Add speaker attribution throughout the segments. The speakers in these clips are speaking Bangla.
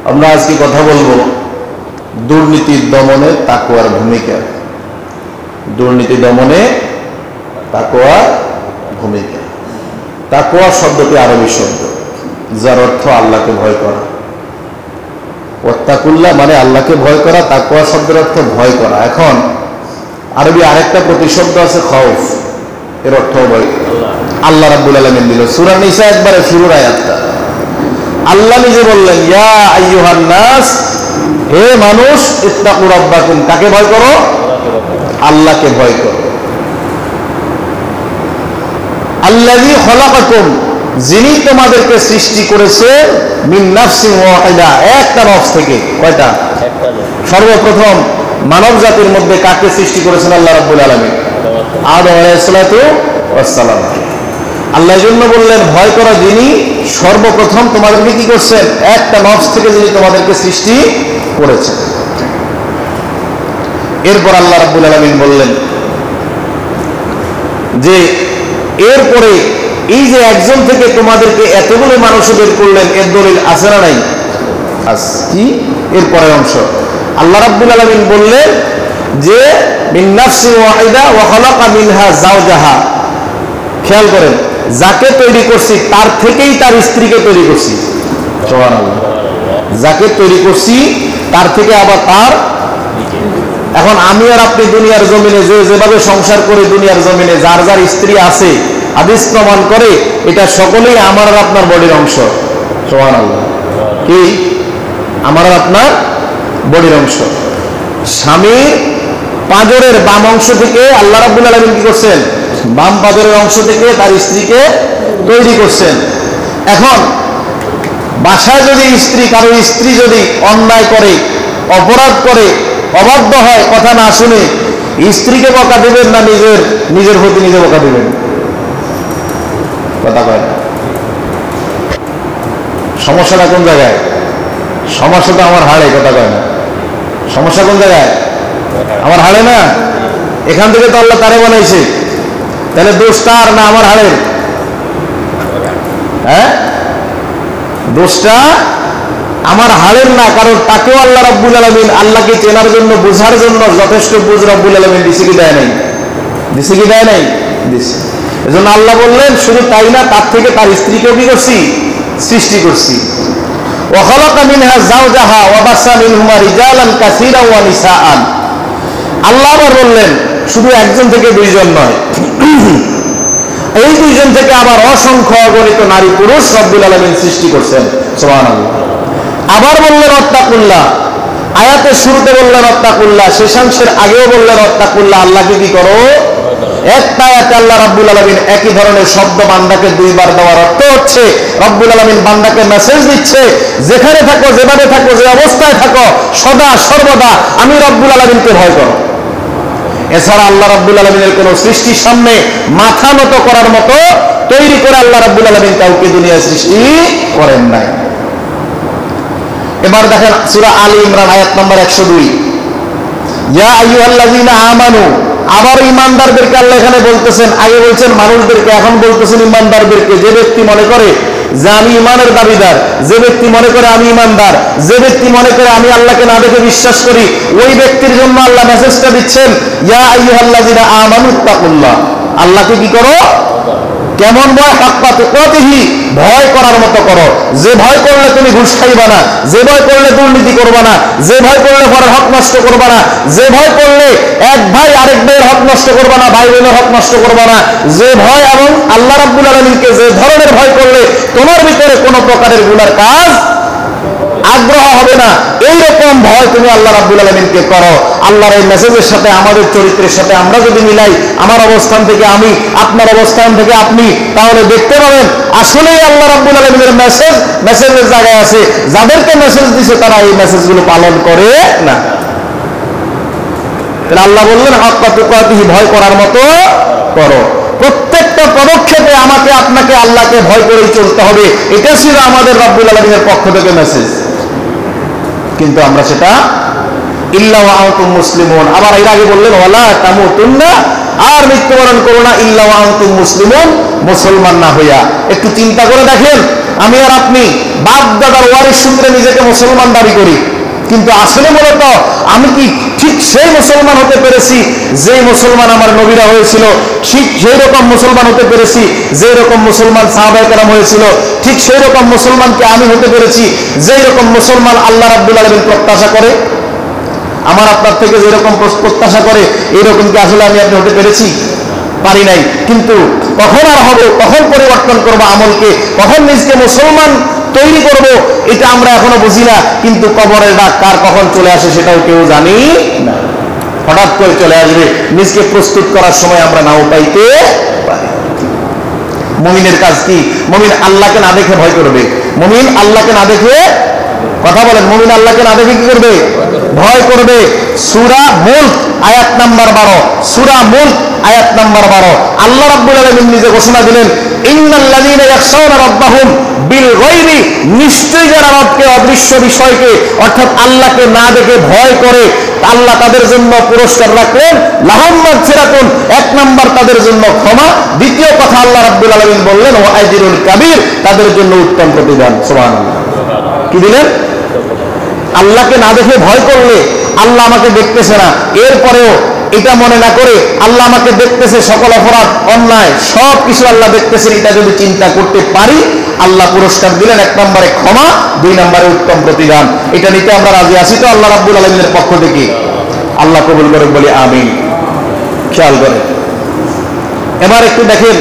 Speaker 1: আমরা আজকে কথা বলবো দুর্নীতি দমনে তাকওয়ার ভূমিকা। দুর্নীতি দমনে তাকওয়ার ভূমিকা। তাকওয়া শব্দটি আরবি শব্দ, যার অর্থ আল্লাহকে ভয় করা। ওয়াত্তাকুল্লাহ মানে আল্লাহকে ভয় করা, তাকওয়া শব্দের অর্থ ভয় করা। এখন আরবি আরেকটা প্রতিশব্দ আছে খাউফ, এর অর্থ ভয়। আল্লাহ রাব্বুল আলামিন দিল সূরা নিসা একবারে শুরুর আয়াতটা। আল্লাহ নিজে বললেন, ইয়া আইয়ুহান নাস, হে মানুষ, ইত্তাকু রাব্বাকুম, কাকে ভয় করো? আল্লাহকে ভয় করো। আল্লাযী খলাকাকুম, যিনি তোমাদেরকে সৃষ্টি করেছে, মিন নাফসিন ওয়াহিদা, একটা নফস থেকে। কয়টা? সর্বপ্রথম মানব জাতির মধ্যে কাকে সৃষ্টি করেছেন আল্লাহ রাব্বুল আলামিন? আদম আলাইহিস সালাতু ওয়াস সালাম। আল্লাহ জন্য বললেন ভয় করা যিনি সর্বপ্রথম তোমাদেরকে কি করছেন? একটা নফস থেকে যিনি তোমাদেরকে সৃষ্টি করেছেন। এরপর আল্লাহ রাব্বুল আলামিন বললেন যে এরপরে এই যে একজন থেকে তোমাদেরকে এতগুলো মানুষ বের করলেন, এর দলিল আছে না নাই? কি এরপরে অংশ আল্লাহ রাব্বুল আলামিন বললেন যে মিন নাফসিন ওয়াহিদা ওয়া খালাকা মিনহা যাওজাহা। খেয়াল করেন, যাকে তৈরি করছি তার থেকেই তার স্ত্রীকে তৈরি করছি। সুবহানাল্লাহ। যাকে তৈরি করছি তার থেকে আবার তার। এখন আমি আর আপনি দুনিয়ার জমিনে যেভাবে সংসার করে দুনিয়ার জমিনে যার যার স্ত্রী আছে, হাদিস প্রমাণ করে এটা সকলেই আমার আর আপনার বডির অংশ। সুবহানাল্লাহ। কি আমার আর আপনার বডির অংশ। স্বামীর পাঁজরের বাম অংশ থেকে আল্লাহ রাব্বুল আলামিন কি করছেন? বাম পাঁজরের অংশ থেকে তার স্ত্রীকে তৈরি করছেন। এখন বাসায় যদি কারো স্ত্রী যদি অন্যায় করে, অপরাধ করে, অবাধ্য হয়, কথা না শুনে, স্ত্রীকে বকা দেবেন না নিজের প্রতি নিজে বকা দেবেন? কথা কয় না। সমস্যাটা কোন জায়গায়? সমস্যা তো আমার হাড়ে। কথা কয় না। সমস্যা কোন জায়গায়? আমার হাড়ে না। এখান থেকে তো আল্লাহ তারে বানাইছে, তাহলে দোষটা আর না আমার হাড়ের? হ্যাঁ, দোষটা আমার হাড়ের না, কারণ তাকেও আল্লাহ রাব্বুল আলামিন আল্লাহকে চেনার জন্য, বোঝার জন্য যথেষ্ট বুঝ রাব্বুল আলামিন দিছে কি দেয় নাই? দিছে কি দেয় নাই? দিছে। এজন্য আল্লাহ বললেন শুধু তাই না, তার থেকে তার স্ত্রীকেও কি করছি? সৃষ্টি করছি। ওয়া খালাকা মিনহা যাওজাহা ওয়া বাসা মিনহুমা রিজালান কাসীরান ওয়া নিসাআন। আল্লাহ আবার বললেন শুধু একজন থেকে দুইজন নয়, এই দুইজন থেকে আবার অসংখ্য অগণিত নারী পুরুষ রব্বুল আলামিন সৃষ্টি করছেন। সুবহানাল্লাহ। আবার বললেন ওয়াত্তাকুল্লাহ, আয়াতের শুরুতে বললেন ওয়াত্তাকুল্লাহ, শেষাংশের আগেও বললেন ওয়াত্তাকুল্লাহ, আল্লাহকে কি করো? একটা আয়াতে আল্লাহ রাব্বুল আলামিন একই ধরনের শব্দ বান্দাকে দুইবার দেওয়ার অর্থ হচ্ছে রব্বুল আলামিন বান্দাকে মেসেজ দিচ্ছে, যেখানে থাকো, যেভাবে থাকো, যে অবস্থায় থাকো, সদা সর্বদা আমি রব্বুল আলামিনকে ভয় করো। এছাড়া আল্লাহ রাব্বুল আলামিনের কোন সৃষ্টির সামনে মাথা নত করার মতো তৈরি করে আল্লাহ রাব্বুল আলামিন কাউকে দুনিয়ায় সৃষ্টি করেন নাই। এবার দেখেন সূরা আলী ইমরান আয়াত নম্বর 102। ইয়া আইয়ুহাল্লাযীনা আমানু, আবার ঈমানদারদেরকে আল্লাহ এখানে বলতেছেন। আগে বলছেন মানুষদেরকে, এখন বলতেছেন ঈমানদারদেরকে। যে ব্যক্তি মনে করে যে আমি ঈমানের দাবিদার, যে ব্যক্তি মনে করে আমি ঈমানদার, যে ব্যক্তি মনে করে আমি আল্লাহকে না দেখে বিশ্বাস করি, ওই ব্যক্তির জন্য আল্লাহ মেসেজটা দিচ্ছেন, ইয়া আইয়ুহাল্লাযীনা আমানুত্তাকুল্লাহ, আল্লাহকে কি করো? কেমন ভয়? হাক্কা তুকাতিহি, ভয় করার মতো করো। যে ভয় করলে তুমি ঘুষ খাইবা না, যে ভয় করলে দুর্নীতি করবা না, যে ভয় করলে পরের হক নষ্ট করবা না, যে ভয় করলে এক ভাই আরেক ভাইয়ের হক নষ্ট করবা না, ভাই বোনের হক নষ্ট করবা না, যে ভয় এবং আল্লাহ রাব্বুল আলামিনকে যে ধরনের ভয় করলে তোমার ভিতরে কোনো প্রকারের গুনার কাজ আগ্রহ হবে না, এইরকম ভয় তুমি আল্লাহ রাব্বুল আলামিনকে করো। আল্লাহর এই মেসেজের সাথে আমাদের চরিত্রের সাথে আমরা যদি মিলাই, আমার অবস্থান থেকে আমি, আপনার অবস্থান থেকে আপনি, তাহলে দেখতে পাবেন আসলেই আল্লাহ রাব্বুল আলামিনের মেসেজের জায়গায় আছে। যাদেরকে মেসেজ দিছে তারা এই মেসেজগুলো পালন করে না। তাহলে আল্লাহ বললেন হাক্কা তুকাতিহি, ভয় করার মতো করো। প্রত্যেকটা পদক্ষেপে আমাকে আপনাকে আল্লাহকে ভয় করেই চলতে হবে, এটা ছিল আমাদের রাব্বুল আলামিনের পক্ষ থেকে মেসেজ। কিন্তু আমরা সেটা ইল্লা ওয়া আনতুম মুসলিমুন, আবার এর আগে বললেন ওয়ালা তামুতুন্না আর মৃত্যুবরণ করো না ইল্লা ওয়া আনতুম মুসলিমুন, মুসলমান না হইয়া। একটু চিন্তা করে দেখেন, আমি আর আপনি বাপ দাদার ওয়ারিশ সূত্রে নিজেকে মুসলমান দাবি করি, কিন্তু আসলে মূলত আমি কি ঠিক সেই মুসলমান হতে পেরেছি যে মুসলমান আমার নবীরা হয়েছিল? ঠিক সেই রকম মুসলমান হতে পেরেছি যে রকম মুসলমান সাহাবায়ে কেরাম হয়েছিল? ঠিক সেই রকম মুসলমানকে আমি হতে পেরেছি যেই রকম মুসলমান আল্লাহ রাব্বুল আলামিন প্রত্যাশা করে? আমার আপনার থেকে যেরকম প্রত্যাশা করে এরকম কি আসলে আমি আপনি হতে পেরেছি? পারি নাই। কিন্তু কখন আর হবো, কখন পরিবর্তন করবো আমলকে, কখন নিজকে মুসলমান তৈরি করব, এটা আমরা এখনো বুঝি না। কিন্তু কবরের ডাক কার কখন চলে আসে সেটাও কেউ জানি না। হঠাৎ করে চলে আসবে, নিজকে প্রস্তুত করার সময় আমরা নাও পাইতে পারি। মুমিনের কাজ কি? মুমিন আল্লাহকে না দেখে ভয় করবে। মুমিন আল্লাহকে না দেখে, কথা বলেন, মুমিন আল্লাহকে না দেখে কি করবে? ভয় করবে। সূরা মুলক আয়াত নাম্বার 12, সূরা মুলক আয়াত নাম্বার 12 আল্লাহ রাব্বুল আলামিন নিজে ঘোষণা দিলেন, ইন্নাল্লাযীনা ইয়াখশাউনা রাব্বাহুম বিল গায়বি, নিশ্চয়ই যারা রবকে অদৃশ্য বিষয়কে অর্থাৎ আল্লাহকে না দেখে ভয় করে, আল্লাহ তাদের জন্য পুরস্কার রাখলেন লাহুম মাগফিরাতুন, এক নাম্বার তাদের জন্য ক্ষমা। দ্বিতীয় কথা আল্লাহ রাব্বুল আলামিন বললেন ওয়া আজরুল কাবীর, তাদের জন্য উত্তম প্রতিদান। সুবহানাল্লাহ। কি দিলেন? আল্লাহকে না দেখে ভয় করলে আল্লাহ আমাকে দেখতেছে না, এরপরেও এটা মনে না করে আল্লাহ আমাকে দেখতেছে, সকল অপরাধ অন্যায় সব কিছু আল্লাহ দেখতেছেন, এটা যদি চিন্তা করতে পারি, আল্লাহ পুরস্কার দিলেন এক নম্বরে ক্ষমা, দুই নম্বরে উত্তম প্রতিদান। এটা নিতে আমরা রাজি আছি তো আল্লাহ রাব্বুল আলামিনের পক্ষ থেকে? আল্লাহ কবুল করে বলি আমিন। খেয়াল করে এবার একটু দেখেন,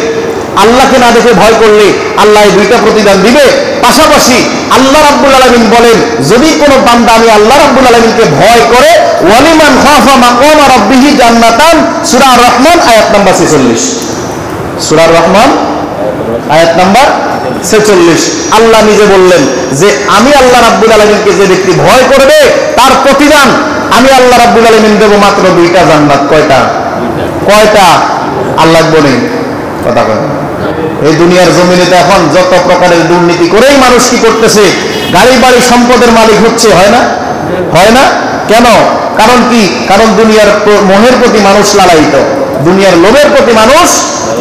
Speaker 1: আল্লাহকে না দেখে ভয় করলে আল্লাহ এই দুইটা প্রতিদান দিবে। পাশাপাশি আল্লাহ রাব্বুল আলামিন বলেন, যদি কোনো বান্দা আমি আল্লাহ রাব্বুল আলামিনকে ভয় করে, ওয়ালিমান খাফা মাকামা রাব্বিহি জান্নাতান, সূরা আর-রহমান আয়াত নাম্বার 46, সূরা আর-রহমান আয়াত নাম্বার 46 আল্লাহ নিজে বললেন যে আমি আল্লাহ রাব্বুল আলামিনকে যে ব্যক্তি ভয় করবে তার প্রতিদান আমি আল্লাহ রাব্বুল আলামিন দেব মাত্র দুইটা জান্নাত। কয়টা? কয়টা? আল্লাহ বলেন, কথা কয়। এই দুনিয়ার জমিনে তো এখন যত প্রকারের দুর্নীতি করেই মানুষ কি করতেছে? গাড়ি বাড়ি সম্পদের মালিক হচ্ছে, হয় না? হয় না? কেন? কারণ কি? কারণ দুনিয়ার মোহের প্রতি মানুষ লালায়িত, দুনিয়ার লোভের প্রতি মানুষ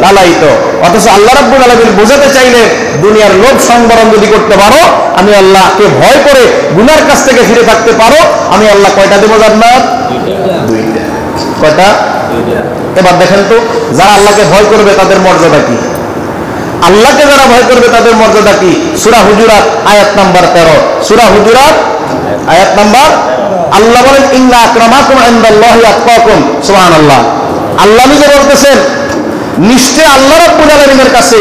Speaker 1: লালায়িত। অথচ আল্লাহ রাব্বুল আলামিন বোঝাতে চাইলে দুনিয়ার লোভ সংবরণ যদি করতে পারো, আমি আল্লাহকে ভয় করে গুনার কাছ থেকে ফিরে থাকতে পারো, আমি আল্লাহ কয়টা দেব জান্নাত? দুইটা। কয়টা? এবার দেখেন তো, যারা আল্লাহকে ভয় করবে তাদের মর্যাদা কি? আল্লাহকে যারা ভয় করবে তাদের মর্যাদা কি? সূরা হুজুরাত আয়াত নাম্বার 13, সূরা হুজুরাত আয়াত নাম্বার, আল্লাহ বলেন ইন্না আকরামাকুম ইনদাল্লাহি আতকাকুম। সুবহানাল্লাহ। আল্লাহ নিজে বলতেছেন, নিশ্চয় আল্লাহ রাব্বুল আলামিনের কাছে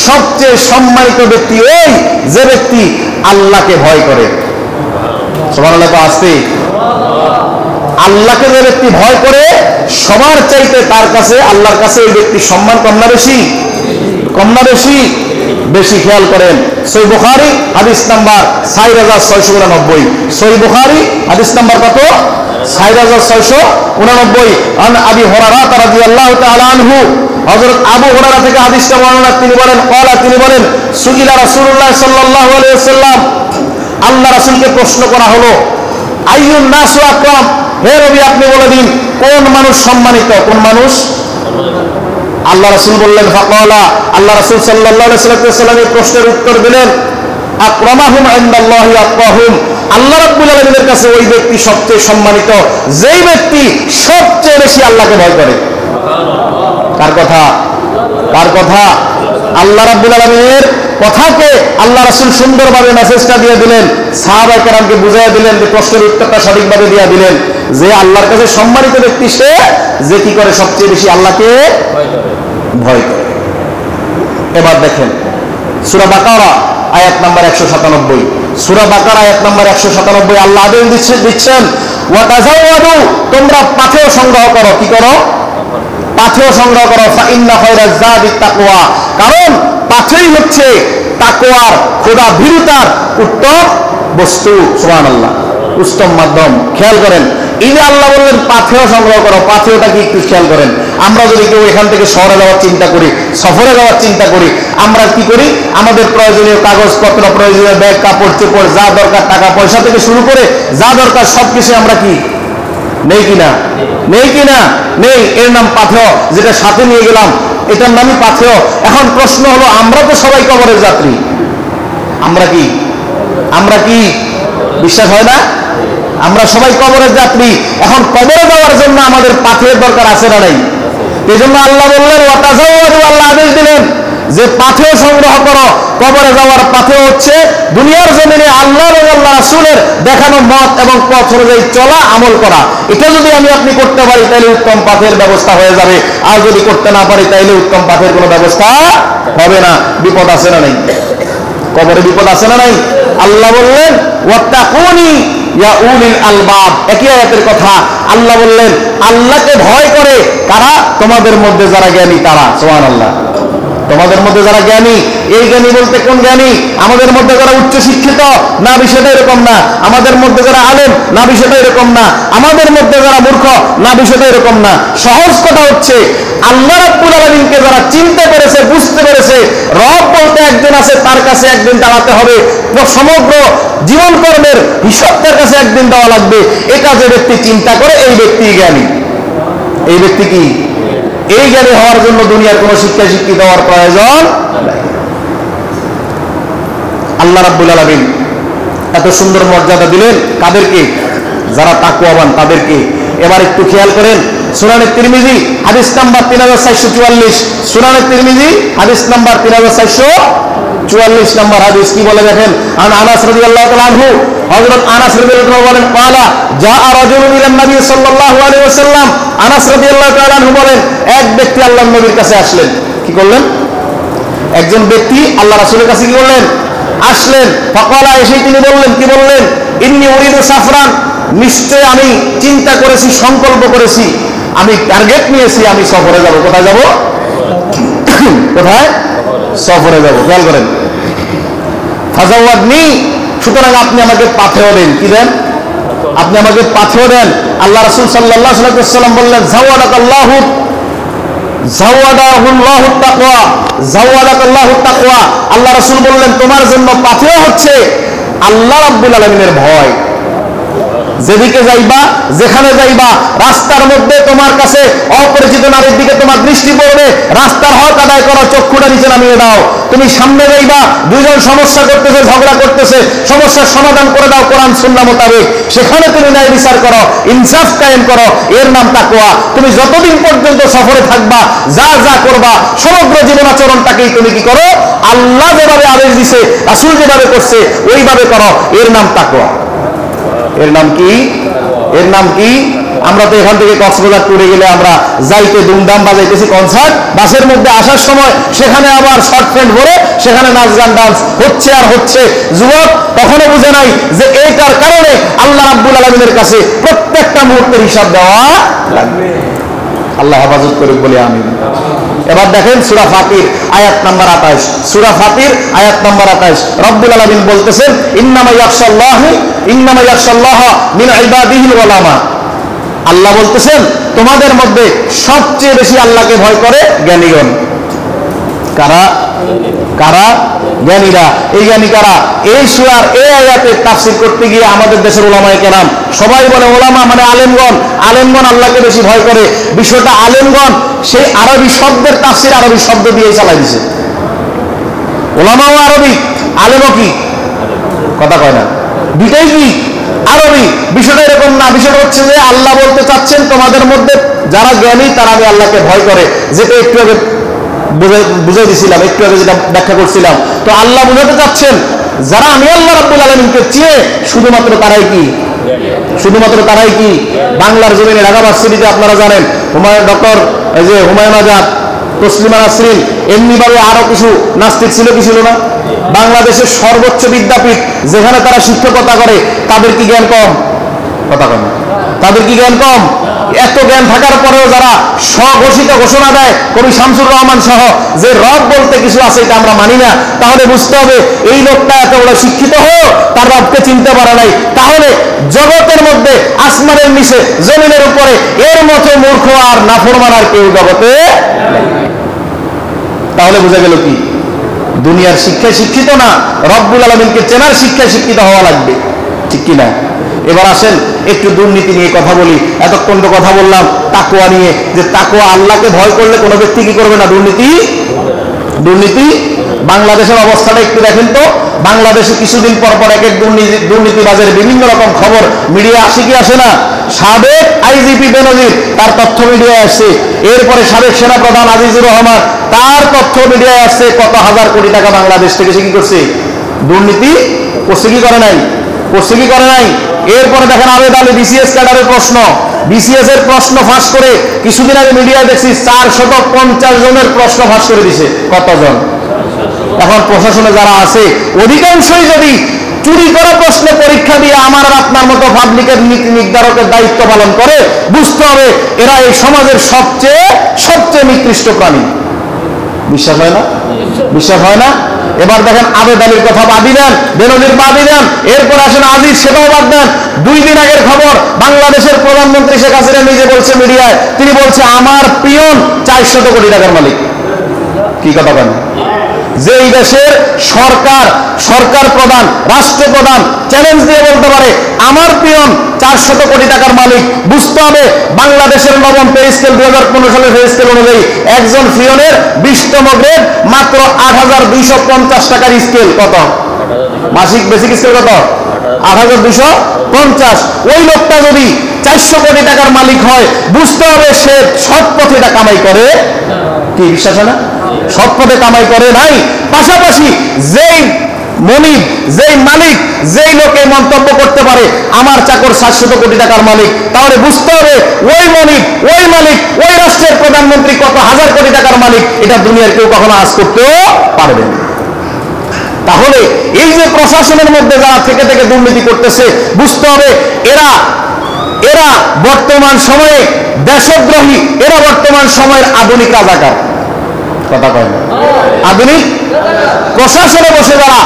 Speaker 1: সবচেয়ে সম্মানিত ব্যক্তি ওই যে ব্যক্তি আল্লাহকে ভয় করে। সুবহানাল্লাহ। তো আসছে আল্লাহকে যে ব্যক্তি ভয় করে সবার চাইতে তার কাছে, আল্লাহর কাছে ওই ব্যক্তি সম্মান কম না বেশি? কম না বেশি? বেশি। খেয়াল করেন, সহিহ বুখারী হাদিস নাম্বার 4689, সহিহ বুখারী হাদিস নাম্বার কত? 4689। আন আবি হুরায়রা রাদিয়াল্লাহু তাআলা আনহু, হযরত আবু হুরায়রা থেকে হাদিসটা বর্ণনা, তিনি বলেন ক্বালা, তিনি বলেন সুইলা রাসূলুল্লাহ সাল্লাল্লাহু আলাইহি ওয়াসাল্লাম, আল্লাহ রাসূলকে প্রশ্ন করা হলো, আইয়ুন নাসু আকরাম, হে নবী আপনি বলে দিন কোন মানুষ সম্মানিত, কোন মানুষ? আল্লাহ রাসূল বললেন ফাকালা, আল্লাহ রাসূল সাল্লাল্লাহু আলাইহি ওয়াসাল্লাম এই প্রশ্নের উত্তর দিলেন, আকরামাহুম ইনদাল্লাহি আতকাহুম, আল্লাহ রাব্বুল আলামিনের কাছে ওই ব্যক্তি সবচেয়ে সম্মানিত যেই ব্যক্তি সবচেয়ে বেশি আল্লাহকে ভয় করে। কার কথা? কার কথা? আল্লাহ রাব্বুল আলামিনের কথাকে আল্লাহ রাসূল সুন্দরভাবে মেসেজটা দিয়ে দিলেন, সাহাবায়ে কেরামকে বুঝিয়ে দিলেন, যে প্রশ্নের উত্তরটা সঠিকভাবে দিয়ে দিলেন, যে আল্লাহর কাছে সম্মানিত ব্যক্তি সে যে কি করে? সবচেয়ে বেশি আল্লাহকে ভয় করে। এবার দেখেন সূরা বাকারা আয়াত নাম্বার 197, সূরা বাকারা আয়াত নাম্বার 197 আল্লাহ আদেশ দিচ্ছেন ওয়া তাযাওয়াদু, তোমরা পাথেয় সংগ্রহ করো। কি করো? পাথেয় সংগ্রহ করো। ফা ইন্না খায়রাজ যাদিত তাকওয়া, কারণ পাথেয় হচ্ছে তাকওয়ার, খোদা ভীরুতার উত্তম বস্তু। সুবহানাল্লাহ। উত্তম মাধ্যম। খেয়াল করেন, এই যে আল্লাহ বললেন পাথেয় সংগ্রহ করো, পাথেয়টা কি একটু খেয়াল করেন। আমরা যদি কেউ এখান থেকে শহরে যাওয়ার চিন্তা করি, সফরে যাওয়ার চিন্তা করি, আমরা কি করি? আমাদের প্রয়োজনীয় কাগজপত্র, প্রয়োজনীয় ব্যাগ, কাপড় চোপড়, যা দরকার টাকা পয়সা থেকে শুরু করে যা দরকার সবকিছু আমরা কি নেই কিনা? নেই কিনা? নেই। এর নাম পাথেয়, যেটা সাথে নিয়ে গেলাম এটার নামই পাথেয়। এখন প্রশ্ন হলো, আমরা তো সবাই কবরের যাত্রী, আমরা কি বিশ্বাস হয় না? আমরা সবাই কবরের যাত্রী। এখন কবরে যাওয়ার জন্য আমাদের পাথেয়ের দরকার আছে না নাই? এই জন্য আল্লাহ বললেন ওয়াতাজাওয়াজু, আল্লাহ আদেশ দিলেন যে পাথেয় সংগ্রহ করো। কবরে যাওয়ার পাথেয় হচ্ছে দুনিয়ার জমিনে আল্লাহ এবং আল্লাহ রাসূলের দেখানো মত এবং পথ অনুযায়ী চলা, আমল করা। এটা যদি আমি আপনি করতে পারি তাহলে উত্তম পাথের ব্যবস্থা হয়ে যাবে। আর যদি করতে না পারি তাহলে উত্তম পাথের কোনো ব্যবস্থা হবে না। বিপদ আছে না নাই? কবরে বিপদ আছে না নাই? আল্লাহ বললেন ওয়াত্তাকুনি ইয়া উলিল আলবাব, একই আয়াতের কথা। আল্লাহ বললেন আল্লাহকে ভয় করে কারা? তোমাদের মধ্যে যারা জ্ঞানী তারা। সুবহানাল্লাহ। তোমাদের মধ্যে যারা জ্ঞানী, এই জ্ঞানী বলতে কোন জ্ঞানী? আমাদের মধ্যে যারা উচ্চ শিক্ষিত না, বিষয়টা এরকম না। আমাদের মধ্যে যারা আলেম না, বিষয়টা এরকম না। আমাদের মধ্যে যারা মূর্খ না, বিষয়টা এরকম না। সহজ কথা হচ্ছে আল্লাহ রাব্বুল আলামিনকে যারা চিনতে পেরেছে, বুঝতে পেরেছে, রব বলতে একজন আছে, তার কাছে একদিন দাঁড়াতে হবে, সমগ্র জীবন কর্মের হিসাব তার কাছে একদিন দেওয়া লাগবে। এটা যে ব্যক্তি চিন্তা করে এই ব্যক্তি জ্ঞানী। এই ব্যক্তি কি? এই জ্ঞানী হওয়ার জন্য দুনিয়ার কোন শিক্ষা শিক্ষিত হওয়ার প্রয়োজন নাই। আল্লাহ রাব্বুল আলামিন এত সুন্দর মর্যাদা দিলেন কাদেরকে? যারা তাকওয়াবান তাদেরকে। এবার একটু খেয়াল করেন, সুনানে তিরমিজি হাদিস নাম্বার 3444, সুনানে তিরমিজি হাদিস নাম্বার 3444 নম্বর হাদিস কি বলে দেখেন। আনাস রাদিয়াল্লাহু তাআলা আনহু, হযরত আনাস রাদিয়াল্লাহু তাআলা বলেন ক্বালা জাআ রাজুলুন ইলা নবী সাল্লাল্লাহু আলাইহি ওয়াসাল্লাম। আনাস রাদিয়াল্লাহু তাআলা আনহু বলেন এক ব্যক্তি আল্লাহর নবীর কাছে আসলেন। কি করলেন? একজন ব্যক্তি আল্লাহ রাসূলের কাছে কি করলেন? আসলেন। ফাকালা, এসেই তিনি বললেন, কি বললেন? ইন্নী উরিদু সাফরান, নিশ্চয় আমি চিন্তা করেছি, সংকল্প করেছি, আমি টার্গেট নিয়েছি, আমি সফরে যাব। কোথায় যাব? কোথায়? সফরে যাব। খেয়াল করেন, ফাজাওয়াদনি, সুতরাং আপনি আমাকে পাথেয় দেন। কি দেন? আপনি আমাকে পাথেয় দেন। আল্লাহ রাসূল সাল্লাল্লাহু আলাইহি ওয়াসাল্লাম বললেন যাওয়াদাকাল্লাহু, যাওয়াদাহুল্লাহু তাকওয়া, যাওয়াদাকাল্লাহু তাকওয়া। আল্লাহ রাসূল বললেন তোমার জন্য পাথেয় হচ্ছে আল্লাহ রাব্বুল আলামিনের ভয়। যেদিকে যাইবা, যেখানে যাইবা, রাস্তার মধ্যে তোমার কাছে অপরিচিত নারীর দিকে তোমার দৃষ্টি পড়বে, রাস্তার হক আদায় করো, চক্ষুটা নিচে নামিয়ে দাও। তুমি সামনে যাইবা, দুইজন সমস্যা করতেছে, ঝগড়া করতেছে, সমস্যার সমাধান করে দাও কোরআন সুন্নাহ মোতাবেক। সেখানে তুমি ন্যায় বিচার করো, ইনসাফ কায়েম করো, এর নাম তাকওয়া। তুমি যতদিন পর্যন্ত সফরে থাকবা, যা যা করবা, সমগ্র জীবনাচরণটাকেই তুমি কি করো? আল্লাহ যেভাবে আদেশ দিছে, রাসূল যেভাবে করছে ওইভাবে করো, এর নাম তাকওয়া। এর নাম কি? এর নাম কি? আমরা তো এখান থেকে কক্সবাজার ট্যুরে গেলে আমরা যাইতে দুমদাম বাজাইতেছি কনসার্ট, বাসের মধ্যে আসার সময় সেখানে আবার শর্ট ফ্রেন্ড ভরে সেখানে নাচ গান ডান্স হচ্ছে আর হচ্ছে। যুবক কখনো বুঝে নাই যে এইটার কারণে আল্লাহ রাব্বুল আলামিনের কাছে প্রত্যেকটা মুহূর্তের হিসাব দেওয়া লাগবে। আল্লাহ হেফাজত করুক বলে আমিন। এবার দেখেন সূরা ফাতির আয়াত নাম্বার 28, সূরা ফাতির আয়াত নাম্বার 28 রব্বুল আলামিন বলতেছেন ইন্নামা ইয়াখশাল্লাহ মিন ইবাদিহিল উলামা। আল্লাহ বলতেছেন তোমাদের মধ্যে সবচেয়ে বেশি আল্লাহকে ভয় করে জ্ঞানীগণ। কারা? কারা? জ্ঞানীরা। এই জ্ঞানী কারা? এই সূরার এই আয়াতের তাফসীর করতে গিয়ে আমাদের দেশের উলামায়ে কেরাম সবাই বলে উলামা মানে আলেমগণ। আলেমগণ আল্লাহকে বেশি ভয় করে। বিষয়টা আলেমগণ সেই আরবি শব্দের তাফসীর আরবি শব্দ দিয়ে চালাই দিছে। উলামাও আরবি, আলেমও কি? কথা কয় না, দুইটাই কি? আরবি। বিষয়টা এরকম না। বিষয়টা হচ্ছে যে আল্লাহ বলতে চাচ্ছেন তোমাদের মধ্যে যারা জ্ঞানী তারা আমি আল্লাহকে ভয় করে, যেটা একটু আগে বুঝাই দিছিলাম, একটু আগে যেটা ব্যাখ্যা করছিলাম। তো আল্লাহ বুঝাতে চাচ্ছেন যারা আমি আল্লাহ রাব্বুল আলামিনকে চিনে শুধুমাত্র তারাই কি? শুধুমাত্র তারাই কি? বাংলার জমিনে ঢাকা ভার্সিটিতে আপনারা জানেন ডক্টর হুমায়ুন আজাদ, তসলিমা নাসরিন, এমনিভাবে আরো কিছু নাস্তিক ছিল, কি ছিল না? বাংলাদেশের সর্বোচ্চ বিদ্যাপীঠ যেখানে তারা শিক্ষকতা করে, তাদের কি জ্ঞান কম? কথা কম। তাদের কি জ্ঞান কম? এত জ্ঞান থাকার পরেও যারা স্বঘোষিত ঘোষণা দেয় কবি শামসুর রহমান সহ যে রব বলতে কিছু আছে এটা আমরা মানি না, তাহলে বুঝতে হবে এই লোকটা এত বড় শিক্ষিত হয়েও তার রবকে চিনতে পারে নাই। তাহলে জগতের মধ্যে আসমানের নিচে জমিনের উপরে এর মতো মূর্খ আর নাফরমান আর কেউ জগতে। তাহলে বোঝা গেল কি? দুনিয়ার শিক্ষায় শিক্ষিত না, রব্বুল আলামিনকে চেনার শিক্ষায় শিক্ষিত হওয়া লাগবে। ঠিক কিনা? এবার আসেন একটু দুর্নীতি নিয়ে কথা বলি। এতক্ষণ তো কথা বললাম তাকওয়া নিয়ে, যে তাকওয়া আল্লাহকে ভয় করলে কোনো ব্যক্তি কি করবে না? দুর্নীতি। বাংলাদেশের অবস্থাটা একটু দেখেন তো। বাংলাদেশে কিছুদিন পর পর এক এক দুর্নীতিবাজের বিভিন্ন রকম খবর মিডিয়া আসে কি আসে না? সাবেক আইজিপি বেনজির, তার তথ্য মিডিয়ায় আসছে। এরপরে সাবেক সেনাপ্রধান আজিজুর রহমান, তার তথ্য মিডিয়ায় আসছে। কত হাজার কোটি টাকা বাংলাদেশ থেকে সে কি করছে? দুর্নীতি করছে কি করে নাই? এরপরে দেখেন আবেদ আলী বিসিএস ক্যাডারের প্রশ্ন, বিসিএস এর প্রশ্ন ফাঁস করে কিছুদিন আগে মিডিয়ায় দেখছি 450 জনের প্রশ্ন ফাঁস করে দিছে। কতজন? এখন প্রশাসনে যারা আছে অধিকাংশই যদি চুরি করা প্রশ্ন পরীক্ষা দিয়ে আমার আর আপনার মতো পাবলিকের নীতি নির্ধারকের দায়িত্ব পালন করে, বুঝতে হবে এরা এই সমাজের সবচেয়ে নিকৃষ্ট প্রাণী। বিশ্বাস হয় না? এবার দেখেন আবেদ আলীর কথা বাদই দেন, বেনজির বাদই দেন, এরপর আসেন আজিজ, সেটাও বাদ দেন। 2 দিন আগের খবর, বাংলাদেশের প্রধানমন্ত্রী শেখ হাসিনা নিজে বলছে মিডিয়ায়, তিনি বলছে আমার পিয়ন 400 কোটি টাকার মালিক। কি কথা বলেন? যে এই দেশের সরকার প্রধান, রাষ্ট্রপ্রধান চ্যালেঞ্জ দিয়ে বলতে পারে আমার পিয়ন 400 কোটি টাকার মালিক, বুঝতে হবে বাংলাদেশের নবম পে স্কেল 2015 সালের পে স্কেল অনুযায়ী একজন পিয়নের 20তম গ্রেড মাত্র 8250 টাকার স্কেল। কত মাসিক বেসিক স্কেল? কত? 8250। ওই লোকটা যদি 400 কোটি টাকার মালিক হয়, বুঝতে হবে সে সৎ পথে এটা কামাই করে। কি বিশ্বাস হয় না? সৎ পথে কামাই করে নাই। পাশাপাশি যেই মনিব, যেই মালিক, যেই লোকে মন্তব্য করতে পারে আমার চাকর 700 কোটি টাকার মালিক, তাহলে বুঝতে হবে ওই মনিব, ওই মালিক, ওই রাষ্ট্রের প্রধানমন্ত্রী কত হাজার কোটি টাকার মালিক, এটা দুনিয়ার কেউ কখনো আজ করতেও পারবে না। তাহলে এই যে প্রশাসনের মধ্যে যারা থেকে দুর্নীতি করতেছে, বুঝতে হবে এরা বর্তমান সময়ে দেশদ্রোহী, এরা বর্তমান সময়ের আধুনিক রাজাকার। কথা কয় না? আধুনিক প্রশাসনে বসে যারা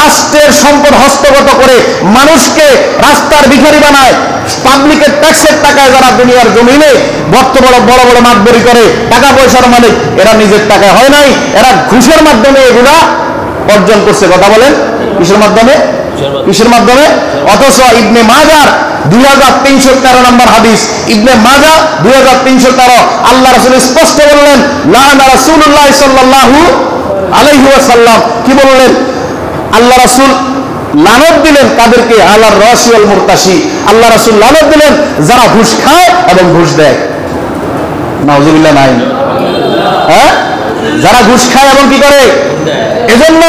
Speaker 1: রাষ্ট্রের সম্পদ হস্তগত করে মানুষকে রাস্তার ভিখারি বানায়, পাবলিকের ট্যাক্সের টাকায় যারা দুনিয়ার জমিনে বড় বড় মাতবরি করে, টাকা পয়সার মালিক, এরা নিজের টাকায় হয় নাই, এরা ঘুষের মাধ্যমে এগুলা অর্জন করছে। কথা বলেন, কিসের মাধ্যমে? অথচ ইবনে মাজার 2313 নম্বর হাদিস, ইবনে মাজাহ 2313, আল্লাহ রাসূল স্পষ্ট বললেন লাআনা রাসূলুল্লাহ সাল্লাল্লাহু আলাইহি ওয়াসাল্লাম। কি বললেন? আল্লাহ রাসূল লানত দিলেন তাদেরকে, আলার রাশি ওয়াল মুরতাশি। আল্লাহ রাসূল লানত দিলেন যারা ঘুষ খায় এবং ঘুষ দেয়। নাউযুবিল্লাহ। নাই? হ্যাঁ, যারা ঘুষ খায় এবং কি করে? এজন্য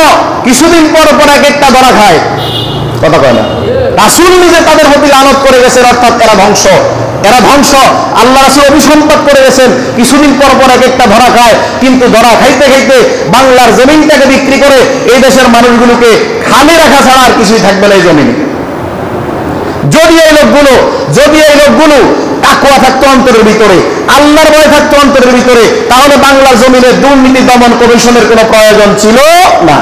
Speaker 1: কিছুদিন পর এক একটা ধরা খায়। কথা কয় না? রাসূল নিজে তাদের প্রতি লানত করে গেছেন, অর্থাৎ এরা ধ্বংস। আল্লাহ রাসূল অভিসম্পাদ করে গেছেন, কিছুদিন পর এক একটা ধরা খায়। কিন্তু ধরা খাইতে বাংলার জমিনটাকে বিক্রি করে এই দেশের মানুষগুলোকে খালি রাখা ছাড়া আর কিছুই থাকবে না এই জমিনে। যদি এই লোকগুলো তাকওয়া থাকতো অন্তরের ভিতরে, আল্লাহর ভয় থাকতো অন্তরের ভিতরে, তাহলে বাংলার জমিনে দুর্নীতি দমন কমিশনের কোনো প্রয়োজন ছিল না,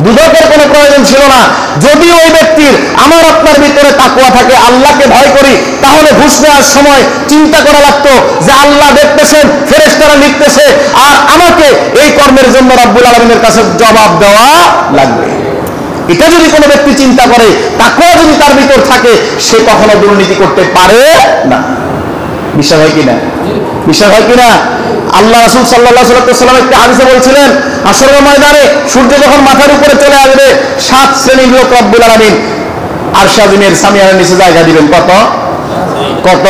Speaker 1: দুদকের কোনো প্রয়োজন ছিল না। যদি ওই ব্যক্তির আমার আপনার ভিতরে তাকওয়া থাকে, আল্লাহকে ভয় করি, তাহলে ঘুষ নেওয়ার সময় চিন্তা করা লাগতো যে আল্লাহ দেখতেছেন, ফেরেশতারা লিখতেছে, আর আমাকে এই কর্মের জন্য রব্বুল আলামিনের কাছে জবাব দেওয়া লাগবে। এটা যদি কোনো ব্যক্তি চিন্তা করে, তাকওয়া যদি তার ভিতর থাকে, সে কখনো দুর্নীতি করতে পারে না। বিশ্বাস হয় কিনা? আল্লাহ রাসূল সাল্লাল্লাহু আলাইহি ওয়াসাল্লাম একটা হাদিসে বলছিলেন, হাশরের ময়দানে সূর্য যখন মাথার উপরে চলে আসবে, 7 শ্রেণীর লোক রব্বুল আলামিন আরশ আজিমের সামিয়ার নিচে জায়গা দিবেন। কত?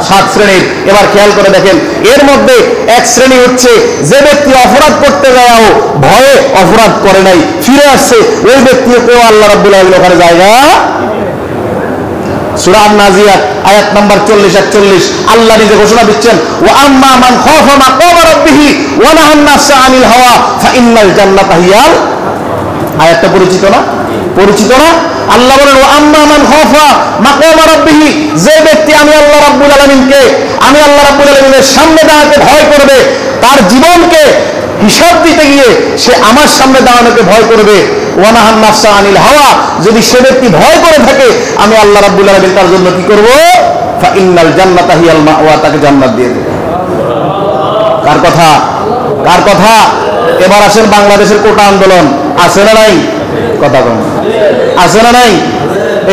Speaker 1: 7 শ্রেণীর। এবার খেয়াল করে দেখেন, এর মধ্যে এক শ্রেণী হচ্ছে যে ব্যক্তি অপরাধ করতে যায়ও ভয়ে অপরাধ করে নাই, ফিরে আসছে, ওই ব্যক্তিকেও আল্লাহ রাব্বুল আলামিন ওখানে জায়গা। সূরা আন-নাজিয়াত আয়াত নাম্বার 40-41 আল্লাহ নিজে ঘোষণা দিচ্ছেন, ওয়া আম্মা মান খাফা মাকাম রাব্বিহি ওয়া নাহান নাফসা আনিল হাওয়া ফাইন্নাল জান্নাতা হিয়াল। আয়াতটা পরিচিত না? আল্লাহ বলেন ওয়া আম্মা মান খাফা মাকাম রাব্বিহি, যে ব্যক্তি আমি আল্লাহ রাব্বুল আলামিনের সামনে দাঁড়াতে ভয় করবে, তার জীবনকে হিসাব দিতে গিয়ে সে আমার সামনে দাঁড়ানোকে ভয় করবে। ওয়া নাহান নাফসা আনিল হাওয়া, যদি সে ব্যক্তি ভয় করে থাকে, আমি আল্লাহ রাব্বুল আলামিন তার জন্য কি করব? ফাইন্নাল জান্নাতা হিয়াল মাওয়া, তাকে জান্নাত দিয়ে দেব। কার কথা? এবার আসেন বাংলাদেশের কোটা আন্দোলন আছে না নাই? কথা বলেন, আছে না নাই?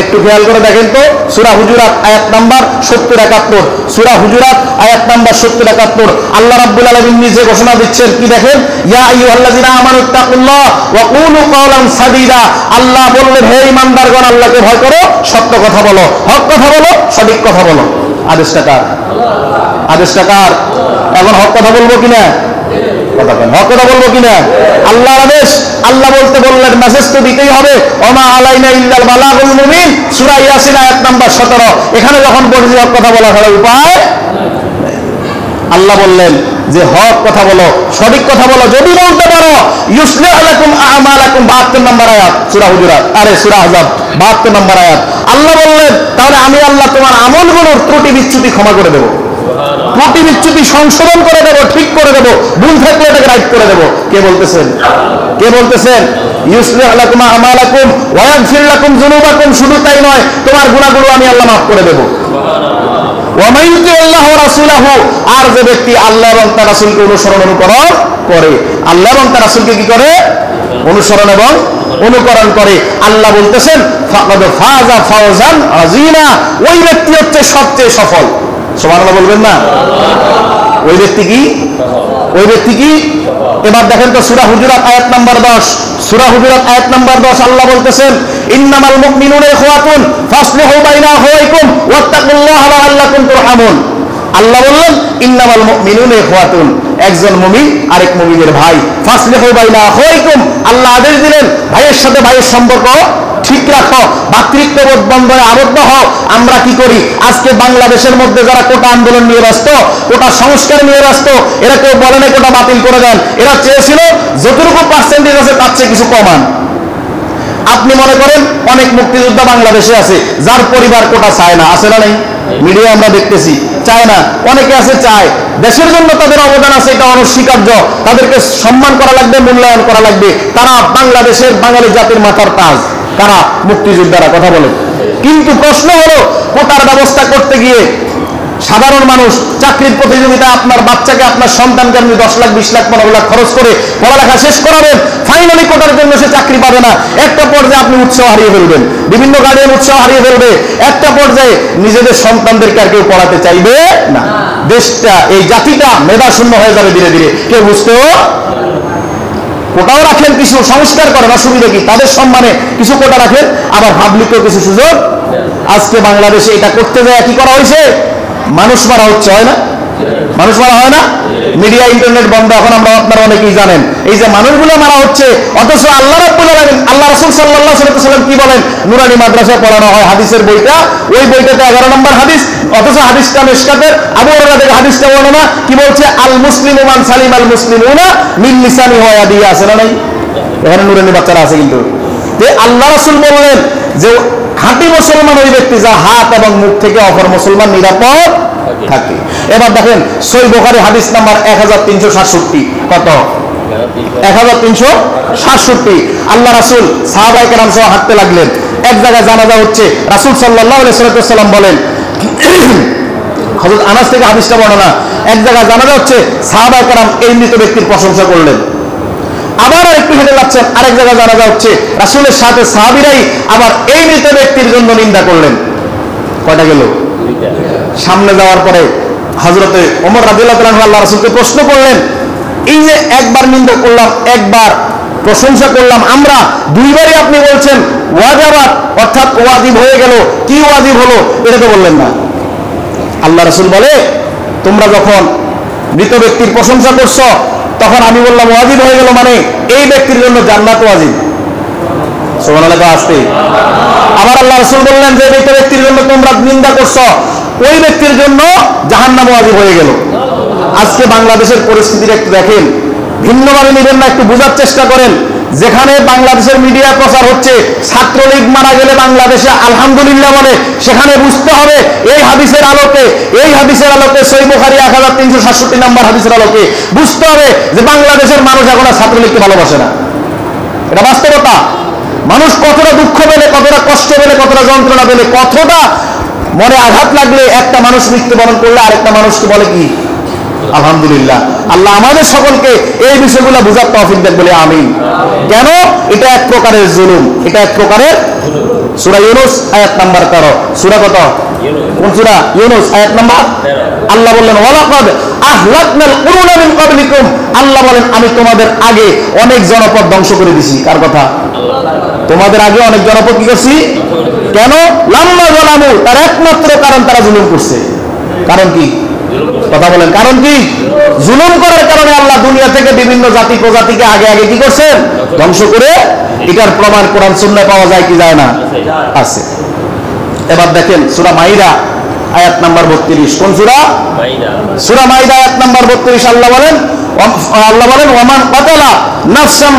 Speaker 1: একটু খেয়াল করে দেখেন তো, সূরা হুজুরাত আয়াত নাম্বার 70-71, সূরা হুজুরাত আয়াত নাম্বার 70-71 আল্লাহ রাব্বুল আলামিন নিজে ঘোষণা দিচ্ছেন কি দেখেন, ইয়া আইয়ুহাল্লাযিনা আমানুত্তাকুল্লাহ ওয়া কুলু কাওলান সাদীদা। আল্লাহ বললেন হে ঈমানদারগণ আল্লাহকে ভয় করো, সত্য কথা বলো, হক কথা বলো, সঠিক কথা বলো। আদেশটা কার? আদেশটা কার? এখন হক কথা বলবো কিনা? কথা বলেন, হক কথা বলবো কিনা? আল্লাহর আদেশ, আল্লাহ বলতে বললেন মেসেজ তো দিতেই হবে। ওমা আলাইনা ইল্লাল বালাগুল মুবিন, সূরা ইয়াসিন আয়াত নাম্বার 17। এখানে যখন বলছি হক কথা বলা ছাড়া উপায়, আল্লাহ বললেন যে হক কথা বলো, সঠিক কথা বলো, যদি বলতে পারো ইউসলিহ লাকুম আমালাকুম, 72 নম্বর আয়াত সূরা হুজুরাত, আরে সূরা আহজাব 72 নম্বর আয়াত। আল্লাহ বললেন তাহলে আমি আল্লাহ তোমার আমলগুলোর ত্রুটি বিচ্যুতি ক্ষমা করে দেব, ত্রুটি বিচ্যুতি সংশোধন করে দেব, ঠিক করে দেব, ভুল থাকলে এটাকে রাইট করে দেব। কে বলতেছেন? কে বলতেছেন? ইউসলিহ লাকুম আমালাকুম ওয়া ইয়াগফির লাকুম যুনুবাকুম, শুধু তাই নয় তোমার গুনাহগুলো আমি আল্লাহ মাফ করে দেব। আর যে ব্যক্তি আল্লাহ এবং তার রাসূলকে অনুসরণ অনুকরণ করে, আল্লাহ এবং তার রাসূলকে কি করে? অনুসরণ এবং অনুকরণ করে। আল্লাহ বলতেছেন ফাকাদ ফাযা ফাওজান আযীমা, ওই ব্যক্তি হচ্ছে সবচেয়ে সফল। সুবহানাল্লাহ বলবেন না? ওই ব্যক্তি কি? ওই ব্যক্তি কি? এবার দেখেন তো সূরা হুজুরাত আয়াত নাম্বার 10, সূরা হুজুরাত আয়াত নাম্বার 10 আল্লাহ বলতেছেন ইন্নামাল মুমিনুনা ইখওয়াতুন ফাসলিহু বাইনা আখাওয়াইকুম ওয়াত্তাকুল্লাহা লাআল্লাকুম তুরহামুন। আল্লাহ বললেন ইন্নামাল মুমিনুনা ইখওয়াতুন, একজন মুমিন আরেক মুমিনের ভাই। ফাসলিহু বাইনা আখাওয়াইকুম, আল্লাহ আদেশ দিলেন ভাইয়ের সাথে ভাইয়ের সম্পর্ক ঠিক রাখো, ভাতৃত্ববোধ বন্ধনে আবদ্ধ হও। আমরা কি করি আজকে বাংলাদেশের মধ্যে যারা কোটা আন্দোলন নিয়ে ব্যস্ত, কোটা সংস্কার নিয়ে ব্যস্ত, এরা কেউ বলে না কোটা বাতিল করে দেন। এরা চেয়েছিল যতটুকু পার্সেন্টেজ আছে তার চেয়ে কিছু কমান। আপনি মনে করেন অনেক মুক্তিযোদ্ধা বাংলাদেশে আছে যার পরিবার কোটা চায় না, আছে না নেই? মিডিয়া আমরা দেখতেছি চায় না, অনেকে আছে চায়। দেশের জন্য তাদের অবদান আছে, এটা অনস্বীকার্য, তাদেরকে সম্মান করা লাগবে, মূল্যায়ন করা লাগবে। তারা বাংলাদেশের বাঙালি জাতির মাথার তাজ, তারা মুক্তিযোদ্ধারা, কথা বলে। কিন্তু প্রশ্ন হলো কোটার ব্যবস্থা করতে গিয়ে সাধারণ মানুষ চাকরির প্রতিযোগিতা, আপনার বাচ্চাকে আপনার সন্তানকে আপনি 10 লাখ 20 লাখ 15 লাখ খরচ করে পড়ালেখা শেষ করাবেন, ফাইনালি কোটার জন্য সে চাকরি পাবে না। একটা পর্যায়ে আপনি উৎসাহ হারিয়ে ফেলবেন, বিভিন্ন গার্ডিয়ান উৎসাহ হারিয়ে ফেলবে। একটা পর্যায়ে নিজেদের সন্তানদেরকে আর কেউ পড়াতে চাইবে না। দেশটা, এই জাতিটা মেধা শূন্য হয়ে যাবে ধীরে ধীরে। কেউ বুঝতেও, কোটাও রাখেন, কিছু সংস্কার করেন, অসুবিধা কি? তাদের সম্মানে কিছু কোটা রাখেন, আবার পাবলিকও কিছু সুযোগ। আজকে বাংলাদেশে এটা করতে যায় কি করা হয়েছে? মানুষ মারা হচ্ছে, হয় না? মানুষ মারা হয় না? মিডিয়া ইন্টারনেট বন্ধ, এখন আমরা আপনারা অনেকেই জানেন এই যে মানুষগুলো মারা হচ্ছে। অথচ আল্লাহ রাব্বুল আলামিন, আল্লাহ রাসূল সাল্লাল্লাহু আলাইহি ওয়াসাল্লাম কি বলেন? নুরানি মাদ্রাসায় পড়ানো হয় হাদিসের বইটা, ওই বইটাতে 11 নম্বর হাদিস, অথচ হাদিসটা মিশকাতের আবু হুরায়রা থেকে হাদিসটা বর্ণনা কি বলছে? আল মুসলিমু মান সালিম আল মুসলিমুনা মিন লিসানি ওয়া ইয়াদিহি, আছে না নাই? এখানে নুরানি বাচ্চারা আছে কিন্তু। যে আল্লাহ রাসূল বললেন যে খাঁটি মুসলমান ওই ব্যক্তি যা হাত এবং মুখ থেকে অপর মুসলমান নিরাপদ থাকে। এবার দেখেন সহিহ বুখারী হাদিস নাম্বার 1367, কত? 1367। আল্লাহ রাসূল সাহাবায়ে কেরাম সহ হাঁটতে লাগলেন, এক জায়গায় জানাজা হচ্ছে। রাসূল সাল্লাল্লাহু আলাইহি ওয়াসাল্লাম বলেন, হযরত আনাস থেকে হাদিসটা বর্ণনা, এক জায়গায় জানাজা হচ্ছে, সাহাবায়ে কেরাম এই মৃত ব্যক্তির প্রশংসা করলেন। আবার একটু হেঁটে যাচ্ছেন, আরেক জায়গায় জানাজা হচ্ছে, রাসূলের সাথে সাহাবীরাই আবার এই মৃত ব্যক্তির জন্য নিন্দা করলেন। কয়টা গেল? সামনে যাওয়ার পরে হযরতে ওমর রাদিয়াল্লাহু তাআলা আল্লাহ রাসূলকে প্রশ্ন করলেন, এই যে একবার নিন্দা করলাম, একবার প্রশংসা করলাম, আমরা দুইবারই আপনি বলছেন ওয়াজিবাত, অর্থাৎ ওয়াজিব হয়ে গেল, কি ওয়াজিব হলো এটা তো বললেন না। আল্লাহ রাসূল বলে, তোমরা যখন মৃত ব্যক্তির প্রশংসা করছো তখন আমি বললাম ওয়াজিব হয়ে গেল, মানে এই ব্যক্তির জন্য জান্নাত ওয়াজিব। সুবহানাল্লাহ আসতে। আবার আল্লাহ রাসূল বললেন যে মৃত ব্যক্তির জন্য তোমরা নিন্দা করছো, ওই ব্যক্তির জন্য জাহান্নাম ওয়াজিব হয়ে গেল। আজকে বাংলাদেশের পরিস্থিতিটা একটু দেখেন, ভিন্নভাবে নেবেন না, একটু বোঝার চেষ্টা করেন। যেখানে বাংলাদেশের মিডিয়া প্রচার হচ্ছে ছাত্রলীগ মারা গেলে বাংলাদেশে আলহামদুলিল্লাহ বলে, সেখানে বুঝতে হবে এই হাদিসের আলোকে, এই হাদিসের আলোকে সহিহ বুখারী 1367 নম্বর হাদিসের আলোকে বুঝতে হবে যে বাংলাদেশের মানুষ এখন আর ছাত্রলীগকে ভালোবাসে না। এটা বাস্তবতা। মানুষ কতটা দুঃখ পেলে, কতটা কষ্ট পেলে, কতটা যন্ত্রণা পেলে, কতটা মনে আঘাত লাগলে একটা মানুষ মৃত্যুবরণ করলে আরেকটা মানুষকে বলে কি আলহামদুলিল্লাহ। আল্লাহ আমাদের সকলকে এই বিষয়গুলো বুঝার তৌফিক দেন বলে আমিন। কেন? এটা এক প্রকারের জুলুম, এটা এক প্রকারের। সূরা ইউনূস আয়াত নাম্বার 13। সূরা কত? কোন সূরা? ইউনূস আয়াত নাম্বার। আল্লাহ বললেন ওয়ালাকাদ আহলাকনাল কুরুনা মিন ক্বাবলিকুম, আল্লাহ বলেন আমি তোমাদের আগে অনেক জনপদ ধ্বংস করে দিছি। কার কথা? তোমাদের আগে অনেক জনপদ কি করছি? কেন? লাম্মা যালামু, তার একমাত্র কারণ তারা জুলুম করছে। কারণ কি? কথা বলেন, কারণ কি? জুলুম করার কারণে আল্লাহ দুনিয়া থেকে বিভিন্ন জাতি প্রজাতিকে আগে আগে কি করছেন? ধ্বংস করে। এটার প্রমাণ কোরআন সুন্নাহ পাওয়া যায় কি যায় না? আছে। এবার দেখেন সূরা মাইদা আয়াত নাম্বার 32। কোন সূরা? মাইদা। সূরা মাইদা আয়াত নাম্বার 32। আল্লাহ বলেন ওয়ামান কাতালা নাফসান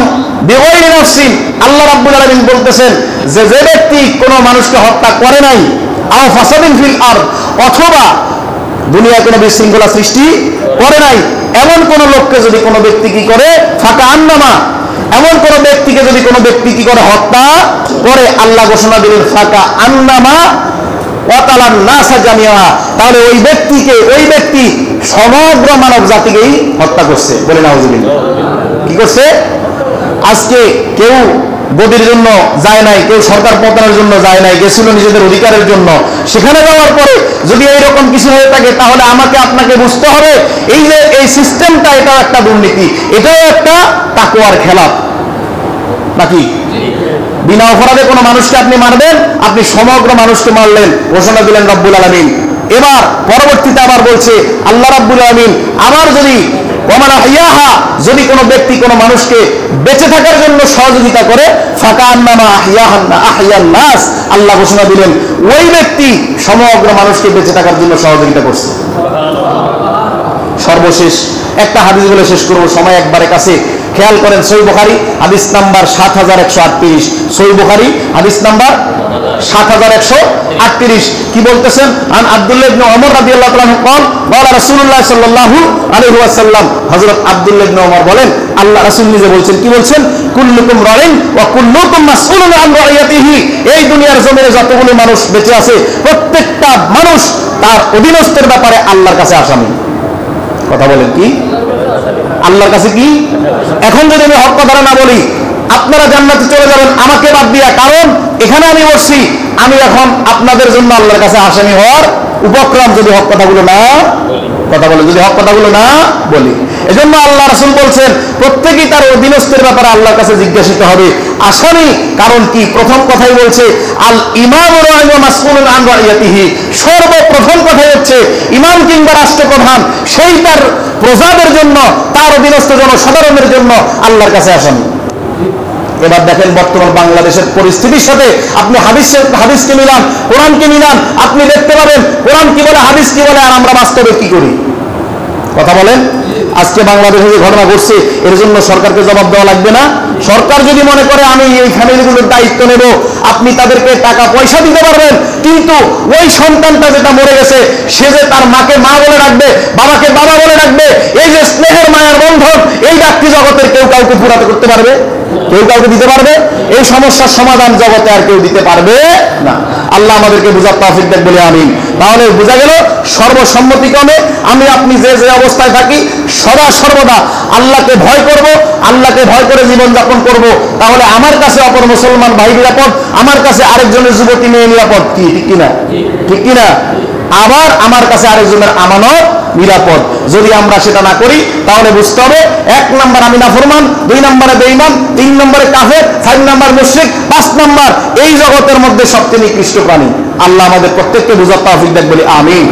Speaker 1: বিগাইরি নাফসিন, আল্লাহ রাব্বুল আলামিন বলতেছেন যে যে ব্যক্তি কোনো মানুষকে হত্যা করে নাই, আও ফাসাদিন ফিল আরদ, অথবা দুনিয়ায় কোনো বিশৃঙ্খলা সৃষ্টি করে নাই, এমন কোন লোককে যদি কোনো ব্যক্তি কি করে, ফাকা আন্নামা, এমন কোন ব্যক্তিকে যদি কোনো ব্যক্তি কি করে হত্যা করে, আল্লাহ ঘোষণা দিলেন ফাকা আন্নামা ওয়াতালান নাসা জামিআ, তাহলে ওই ব্যক্তি সমগ্র মানব জাতিকেই হত্যা করছে। বলে নাউযুবিল্লাহ। কি করছে? আজকে কেউ গদির জন্য যায় নাই, কেউ সরকার পতনের জন্য যায় নাই, গেছিল নিজেদের অধিকারের জন্য। সেখানে যাওয়ার পরে যদি এইরকম কিছু হয়ে থাকে, তাহলে আমাকে আপনাকে বুঝতে হবে এই যে এই সিস্টেমটা, এটাও একটা দুর্নীতি, এটাও একটা তাকওয়ার খেলাফ। নাকি? বিনা অপরাধে কোনো মানুষকে আপনি মারবেন, আপনি সমগ্র মানুষকে মারলেন, ঘোষণা দিলেন রব্বুল আলামিন। এবার পরবর্তীতে আবার বলছে আল্লাহ রাব্বুল আলামিন, আবার যদি ওমান আহইয়াহা, যদি কোনো ব্যক্তি কোনো মানুষকে বেঁচে থাকার জন্য সহযোগিতা করে, ফাকা আন্নামা আহইয়ান নাস, আল্লাহ ঘোষণা দিলেন ওই ব্যক্তি সমগ্র মানুষকে বেঁচে থাকার জন্য সহযোগিতা করছে। সর্বশেষ একটা হাদিস বলে শেষ করব, সময় একবারে কাছে। খেয়াল করেন সহিহ বুখারী হাদিস নাম্বার ৭১৩৮। সহিহ বুখারী হাদিস নাম্বার ৭১৩৮। কি বলতেছেন? আন আব্দুল্লাহ ইবনে ওমর রাদিয়াল্লাহু তাআলা قال قال রাসূলুল্লাহ সাল্লাল্লাহু আলাইহি ওয়াসাল্লাম, হযরত আব্দুল্লাহ ইবনে ওমর বলেন, আল্লাহ রাসূল নিজে বলছেন। কি বলছেন? কুল্লুকুম রাইন ওয়া কুল্লুকুম মাসউলুন আন রাইয়াতিহি, এই দুনিয়ার জমিনে যতগুলো মানুষ বেঁচে আছে, প্রত্যেকটা মানুষ তার অধীনস্থের ব্যাপারে আল্লাহর কাছে আসামি। কথা বলেন কি? আল্লাহর কাছে কি? এখন যদি আমি হক কথা না বলি, আপনারা জান্নাতে চলে যাবেন আমাকে বাদ দিয়া, কারণ এখানে আমি বসছি, আমি এখন আপনাদের জন্য আল্লাহর কাছে আসামি হওয়ার উপক্রম, যদি হক কথাগুলো না কথা বলে, যদি হক কথাগুলো না বলি। এজন্য আল্লাহ রাসূল বলছেন প্রত্যেকেই তার অধীনস্থের ব্যাপারে আল্লাহর কাছে জিজ্ঞাসিত হবে আসামি। কারণ কি? প্রথম কথাই বলছে আল ইমামু রাইন ওয়া মাসউলুন আন রাইয়াতিহি, সর্বপ্রথম কথাই হচ্ছে ইমাম কিংবা রাষ্ট্রপ্রধান সেই তার প্রজাদের জন্য, তার অধীনস্থ জনসাধারণের জন্য আল্লাহর কাছে আসামি। এবার দেখেন বর্তমান বাংলাদেশের পরিস্থিতির সাথে আপনি হাদিসকে মিলান, কোরআনকে মিলান, আপনি দেখতে পাবেন কোরআন কি বলে, হাদিস কি বলে, আর আমরা বাস্তবে কি করি। কথা বলেন। আজকে বাংলাদেশে যে ঘটনা ঘটছে, এর জন্য সরকারকে জবাব দেওয়া লাগবে না? সরকার যদি মনে করে আমি এই ফ্যামিলিগুলোর দায়িত্ব নেব, আপনি তাদেরকে টাকা পয়সা দিতে পারবেন, কিন্তু ওই সন্তানটা যেটা মরে গেছে, সে যে তার মাকে মা বলে ডাকবে, বাবাকে বাবা বলে ডাকবে, এই যে স্নেহের মায়ের বন্ধন, এই ডাকটি জগতের কেউ কাউকে পুরাতে করতে পারবে? কেউ কাউকে দিতে পারবে? এই সমস্যার সমাধান জগতে আর কেউ দিতে পারবে না। আল্লাহ আমাদেরকে বুঝার তৌফিক দেন বলে আমিন। তাহলে বোঝা গেল সর্বসম্মতিক্রমে আমি আপনি যে যে অবস্থায় থাকি, সদা সর্বদা আল্লাহকে ভয় করব, আল্লাহকে ভয় করে জীবনযাপন করব। তাহলে আমার কাছে অপর মুসলমান ভাই নিরাপদ, আমার কাছে আরেকজনের যুবতী মেয়ে নিরাপদ। কি ঠিক কিনা? ঠিক কিনা? আবার আমার কাছে আরেকজনের আমানত নিরাপদ। যদি আমরা সেটা না করি, তাহলে বুঝতে হবে ১ নম্বর আমি নাফরমান, ২ নম্বরে বেঈমান, ৩ নম্বরে কাফের, ৪ নম্বর মুশরিক, ৫ নম্বর এই জগতের মধ্যে সবচেয়ে নিকৃষ্ট প্রাণী। আল্লাহ আমাদের প্রত্যেককে বুঝার তৌফিক দেন বলি আমিন।